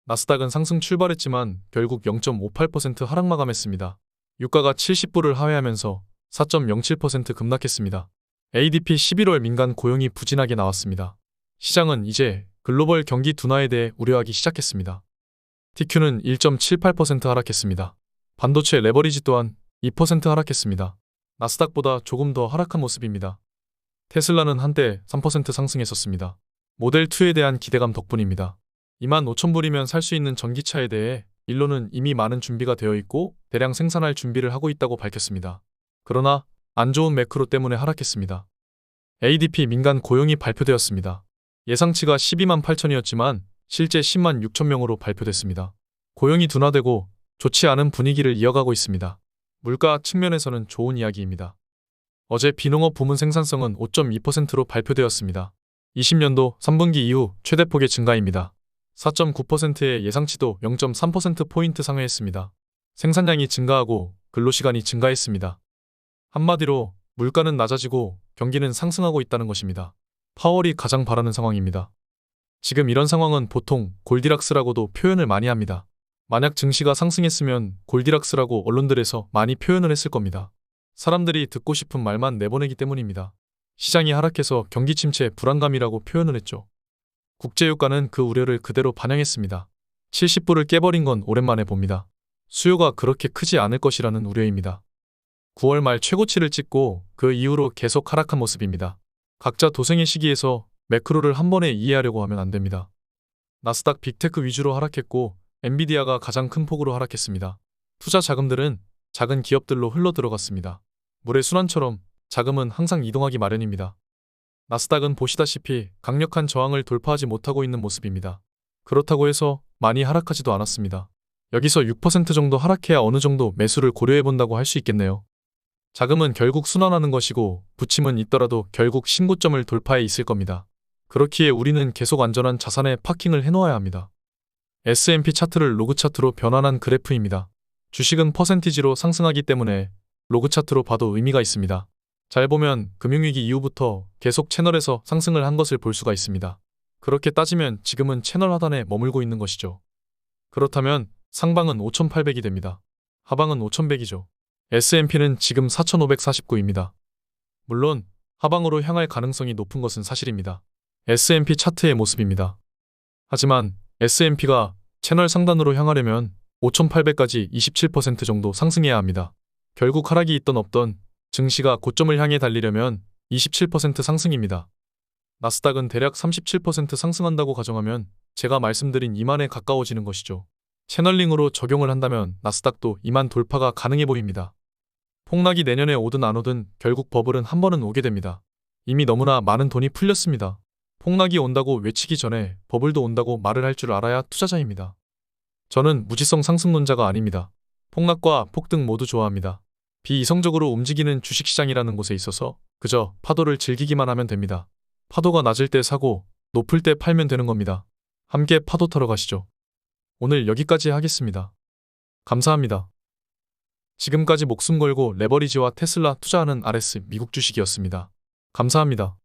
나스닥은 상승 출발했지만 결국 0.58% 하락 마감했습니다. 유가가 70불을 하회하면서 4.07% 급락했습니다. ADP 11월 민간 고용이 부진하게 나왔습니다. 시장은 이제 글로벌 경기 둔화에 대해 우려하기 시작했습니다. TQ는 1.78% 하락했습니다. 반도체 레버리지 또한 2% 하락했습니다. 나스닥보다 조금 더 하락한 모습입니다. 테슬라는 한때 3% 상승했었습니다. 모델2에 대한 기대감 덕분입니다. 25,000불이면 살 수 있는 전기차에 대해 일론은 이미 많은 준비가 되어 있고 대량 생산할 준비를 하고 있다고 밝혔습니다. 그러나 안 좋은 매크로 때문에 하락했습니다. ADP 민간 고용이 발표되었습니다. 예상치가 12만 8천이었지만 실제 10만 6천 명으로 발표됐습니다. 고용이 둔화되고 좋지 않은 분위기를 이어가고 있습니다. 물가 측면에서는 좋은 이야기입니다. 어제 비농업 부문 생산성은 5.2%로 발표되었습니다. 20년도 3분기 이후 최대폭의 증가입니다. 4.9%의 예상치도 0.3%포인트 상회했습니다. 생산량이 증가하고 근로시간이 증가했습니다. 한마디로 물가는 낮아지고 경기는 상승하고 있다는 것입니다. 파월이 가장 바라는 상황입니다. 지금 이런 상황은 보통 골디락스라고도 표현을 많이 합니다. 만약 증시가 상승했으면 골디락스라고 언론들에서 많이 표현을 했을 겁니다. 사람들이 듣고 싶은 말만 내보내기 때문입니다. 시장이 하락해서 경기 침체 불안감이라고 표현을 했죠. 국제유가는 그 우려를 그대로 반영했습니다. 70불을 깨버린 건 오랜만에 봅니다. 수요가 그렇게 크지 않을 것이라는 우려입니다. 9월 말 최고치를 찍고 그 이후로 계속 하락한 모습입니다. 각자 도생의 시기에서 매크로를 한 번에 이해하려고 하면 안 됩니다. 나스닥 빅테크 위주로 하락했고 엔비디아가 가장 큰 폭으로 하락했습니다. 투자 자금들은 작은 기업들로 흘러 들어갔습니다. 물의 순환처럼 자금은 항상 이동하기 마련입니다. 나스닥은 보시다시피 강력한 저항을 돌파하지 못하고 있는 모습입니다. 그렇다고 해서 많이 하락하지도 않았습니다. 여기서 6% 정도 하락해야 어느 정도 매수를 고려해본다고 할 수 있겠네요. 자금은 결국 순환하는 것이고 부침은 있더라도 결국 신고점을 돌파해 있을 겁니다. 그렇기에 우리는 계속 안전한 자산에 파킹을 해놓아야 합니다. S&P 차트를 로그 차트로 변환한 그래프입니다. 주식은 퍼센티지로 상승하기 때문에 로그 차트로 봐도 의미가 있습니다. 잘 보면 금융위기 이후부터 계속 채널에서 상승을 한 것을 볼 수가 있습니다. 그렇게 따지면 지금은 채널 하단에 머물고 있는 것이죠. 그렇다면 상방은 5,800이 됩니다. 하방은 5,100이죠. S&P는 지금 4,549입니다. 물론 하방으로 향할 가능성이 높은 것은 사실입니다. S&P 차트의 모습입니다. 하지만 S&P가 채널 상단으로 향하려면 5,800까지 27% 정도 상승해야 합니다. 결국 하락이 있던 없던 증시가 고점을 향해 달리려면 27% 상승입니다. 나스닥은 대략 37% 상승한다고 가정하면 제가 말씀드린 2만에 가까워지는 것이죠. 채널링으로 적용을 한다면 나스닥도 2만 돌파가 가능해 보입니다. 폭락이 내년에 오든 안 오든 결국 버블은 한 번은 오게 됩니다. 이미 너무나 많은 돈이 풀렸습니다. 폭락이 온다고 외치기 전에 버블도 온다고 말을 할 줄 알아야 투자자입니다. 저는 무지성 상승론자가 아닙니다. 폭락과 폭등 모두 좋아합니다. 비이성적으로 움직이는 주식시장이라는 곳에 있어서 그저 파도를 즐기기만 하면 됩니다. 파도가 낮을 때 사고 높을 때 팔면 되는 겁니다. 함께 파도 타러 가시죠. 오늘 여기까지 하겠습니다. 감사합니다. 지금까지 목숨 걸고 레버리지와 테슬라 투자하는 RS 미국 주식이었습니다. 감사합니다.